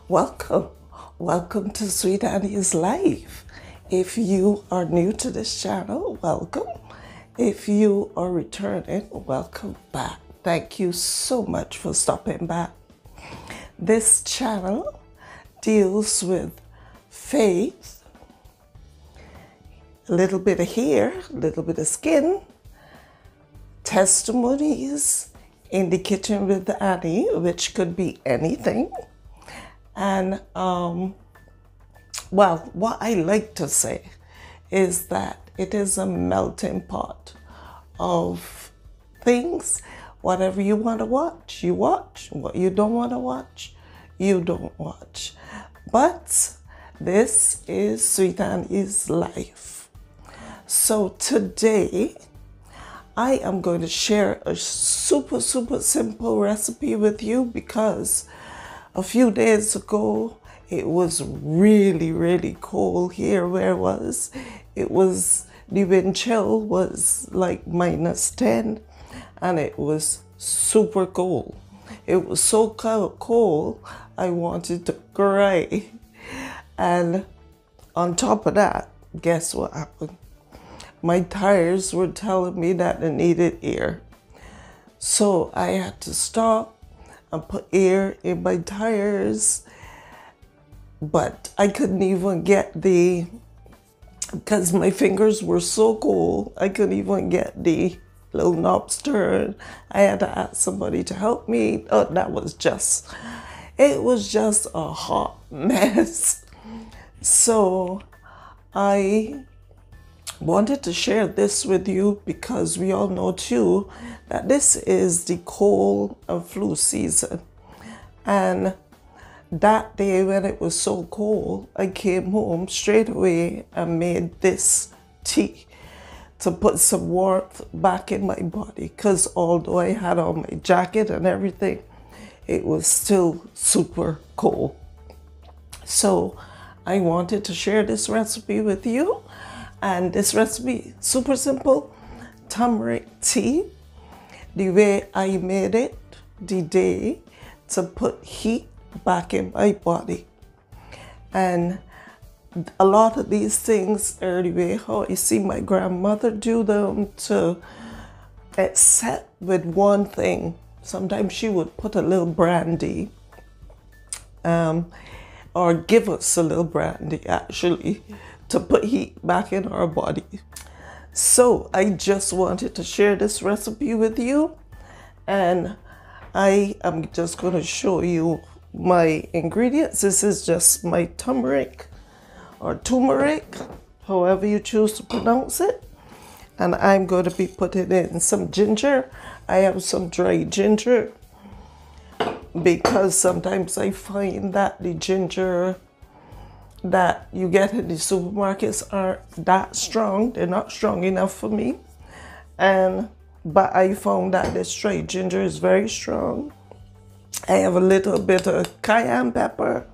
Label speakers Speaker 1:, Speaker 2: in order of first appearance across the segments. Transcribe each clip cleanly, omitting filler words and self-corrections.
Speaker 1: Welcome. Welcome to Sweet Annie's Life. If you are new to this channel, welcome. If you are returning, welcome back. Thank you so much for stopping back. This channel deals with faith, a little bit of hair, a little bit of skin, testimonies, in the kitchen with Annie, which could be anything. And well, what I like to say is that it is a melting pot of things. Whatever you want to watch, you watch. What you don't want to watch, you don't watch. But this is Sweet Annie's Life. So today, I am going to share a super simple recipe with you because a few days ago it was really cold here where I was. It was, the wind chill was like -10 and it was super cold. It was so cold I wanted to cry. And on top of that, guess what happened? My tires were telling me that I needed air. So I had to stop and put air in my tires. But I couldn't even get because my fingers were so cold, I couldn't even get the little knobs turned. I had to ask somebody to help me. Oh, it was just a hot mess. So I wanted to share this with you because we all know too that this is the cold and flu season. And that day when it was so cold, I came home straight away and made this tea to put some warmth back in my body, because although I had on my jacket and everything, it was still super cold. So I wanted to share this recipe with you. And this recipe, super simple, turmeric tea. The way I made it, the day to put heat back in my body. And a lot of these things are the way how I see my grandmother do them, to except with one thing. Sometimes she would put a little brandy, or give us a little brandy actually, to put heat back in our body. So I just wanted to share this recipe with you, and I am just going to show you my ingredients. This is just my turmeric, or turmeric, however you choose to pronounce it. And I'm going to be putting in some ginger. I have some dry ginger because sometimes I find that the ginger that you get in the supermarkets aren't that strong. They're not strong enough for me. But I found that this dry ginger is very strong. I have a little bit of cayenne pepper.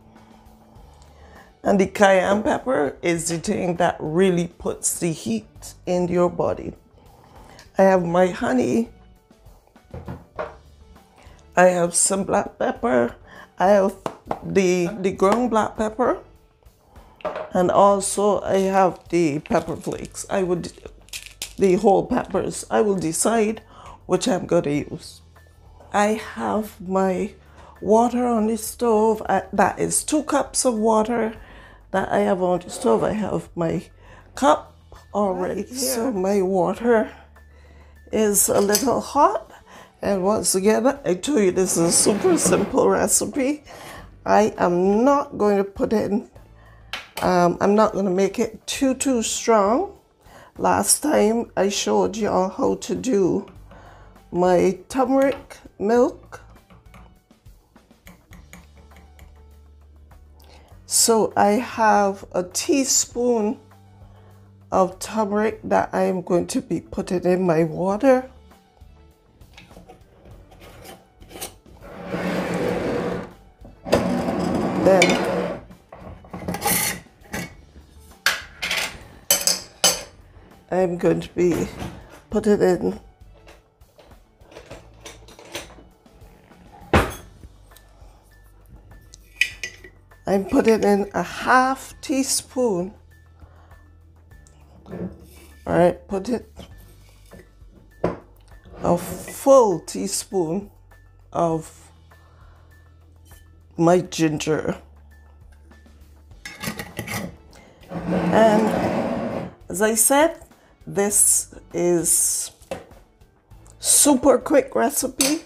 Speaker 1: And the cayenne pepper is the thing that really puts the heat in your body. I have my honey. I have some black pepper. I have the ground black pepper. And also I have the pepper flakes. The whole peppers. I will decide which I'm going to use. I have my water on the stove. That is 2 cups of water that I have on the stove. I have my cup already here. So my water is a little hot. And once again, I told you this is a super simple recipe. I am not going to put in I'm not going to make it too strong. Last time I showed y'all how to do my turmeric milk. So I have a teaspoon of turmeric that I am going to be putting in my water. Then I'm going to be putting in I'm putting in a half teaspoon. All right, put it a full teaspoon of my ginger. And as I said, this is super quick recipe,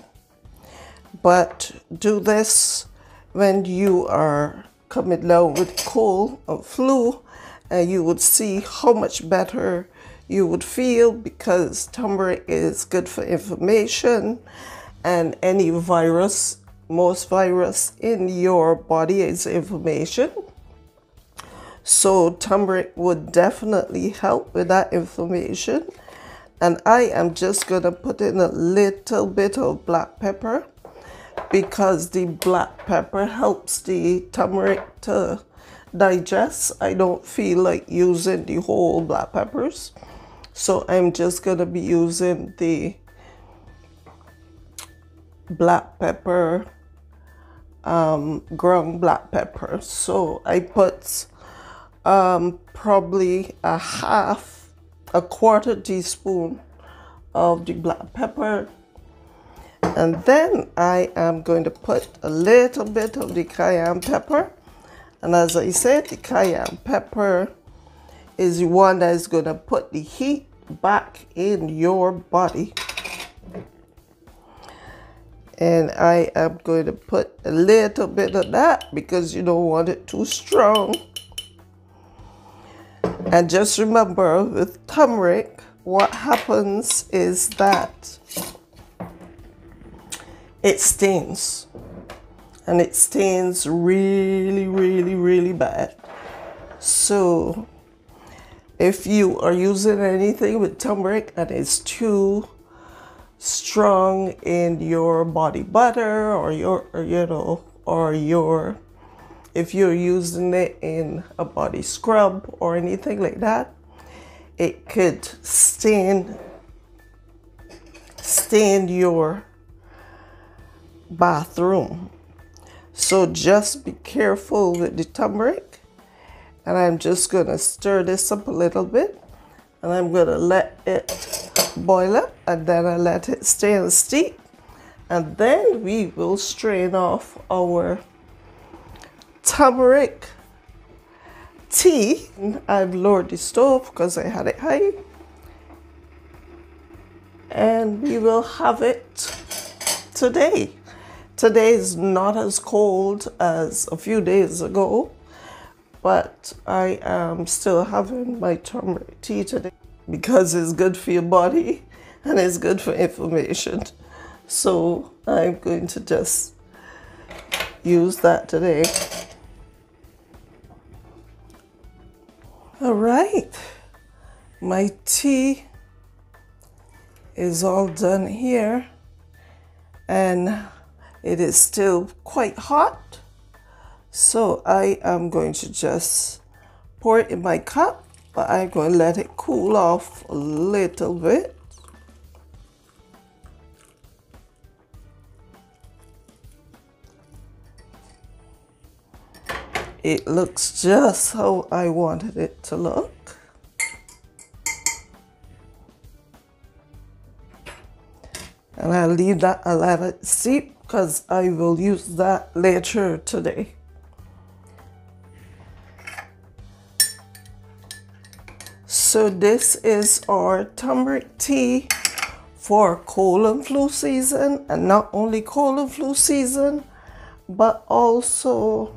Speaker 1: but do this when you are coming down with cold or flu, and you would see how much better you would feel, because turmeric is good for inflammation and any virus. Most virus in your body is inflammation. So turmeric would definitely help with that inflammation. And I am just gonna put in a little bit of black pepper, because the black pepper helps the turmeric to digest. I don't feel like using the whole black peppers, so I'm just gonna be using the black pepper, ground black pepper. So I put probably a quarter teaspoon of the black pepper, and then I am going to put a little bit of the cayenne pepper. And as I said, the cayenne pepper is the one that is going to put the heat back in your body. And I am going to put a little bit of that because you don't want it too strong. And just remember, with turmeric, what happens is that it stains. And it stains really, really, really bad. So if you are using anything with turmeric and it's too strong in your body butter, or if you're using it in a body scrub or anything like that, it could stain your bathroom. So just be careful with the turmeric. And I'm just gonna stir this up a little bit, and I'm gonna let it boil up, and then I let it stay and steep, and then we will strain off our turmeric tea. I've lowered the stove because I had it high, and we will have it today. Today is not as cold as a few days ago, but I am still having my turmeric tea today because it's good for your body and it's good for inflammation. So I'm going to just use that today. All right, my tea is all done here, and it is still quite hot. So I am going to just pour it in my cup, but I'm going to let it cool off a little bit. It looks just how I wanted it to look. And I'll leave that, I'll let it steep because I will use that later today. So this is our turmeric tea for cold and flu season, and not only cold and flu season, but also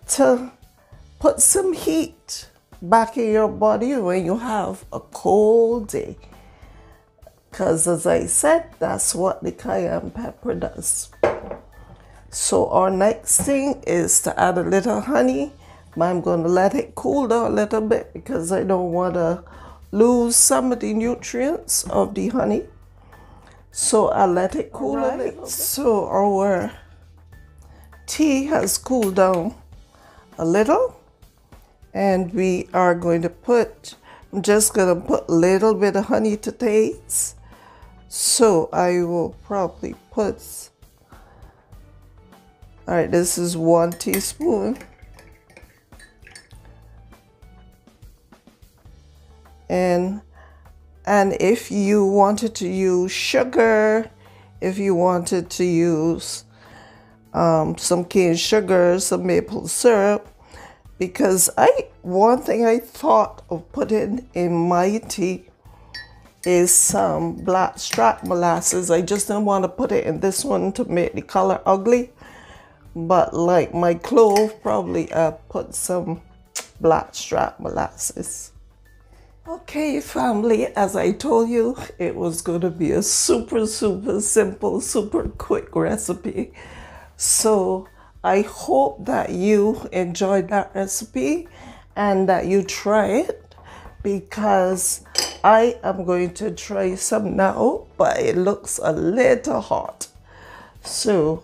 Speaker 1: to put some heat back in your body when you have a cold day. Because as I said, that's what the cayenne pepper does. So our next thing is to add a little honey. I'm going to let it cool down a little bit because I don't want to lose some of the nutrients of the honey. So I'll let it cool a little bit. So our tea has cooled down a little, and we are going to put, I'm just going to put a little bit of honey to taste. So I will probably put All right, this is 1 teaspoon. And if you wanted to use sugar, if you wanted to use some cane sugar, some maple syrup, because one thing I thought of putting in my tea is some black strap molasses. I just didn't want to put it in this one to make the color ugly, but like my clove, probably put some black strap molasses. Okay, family, as I told you, it was going to be a super simple, super quick recipe. So I hope that you enjoyed that recipe and that you try it, because I am going to try some now, but it looks a little hot. So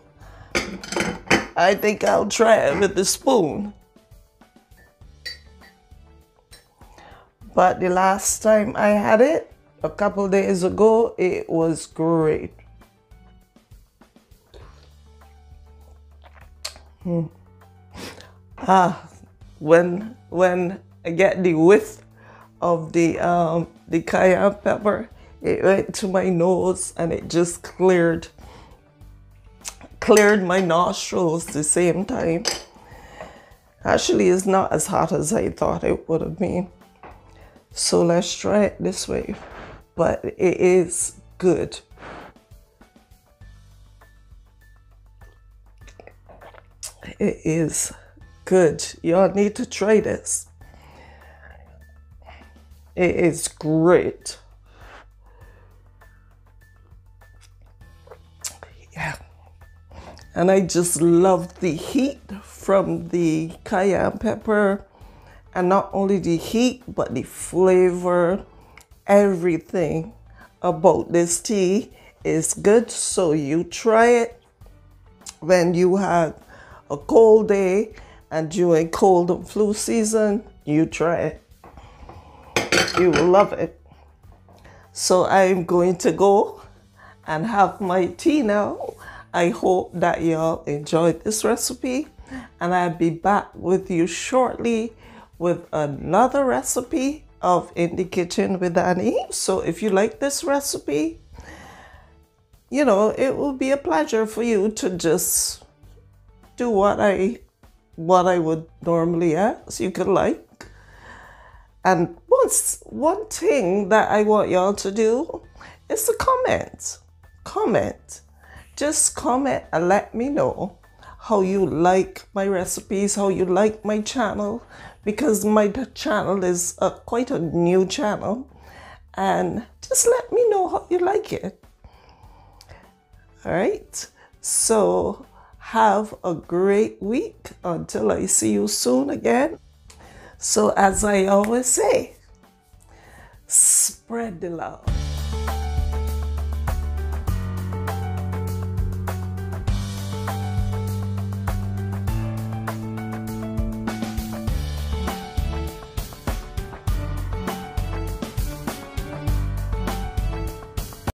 Speaker 1: I think I'll try it with the spoon. But the last time I had it, a couple days ago, it was great. When I get the whiff of the cayenne pepper, it went to my nose and it just cleared my nostrils at the same time. Actually, it's not as hot as I thought it would have been. So let's try it this way, but it is good. It is good. Y'all need to try this. It is great. Yeah. And I just love the heat from the cayenne pepper. And not only the heat, but the flavor, everything about this tea is good. So you try it when you have a cold day and during cold and flu season, you try it. You will love it. So I'm going to go and have my tea now. I hope that y'all enjoyed this recipe, and I'll be back with you shortly with another recipe of In the Kitchen with Annie. So if you like this recipe, you know, it will be a pleasure for you to just do what I would normally ask. You could like. And one thing that I want y'all to do is to comment. Comment. Just comment and let me know how you like my recipes, how you like my channel, because my channel is quite a new channel, and just let me know how you like it. All right, so have a great week until I see you soon again. So as I always say, spread the love.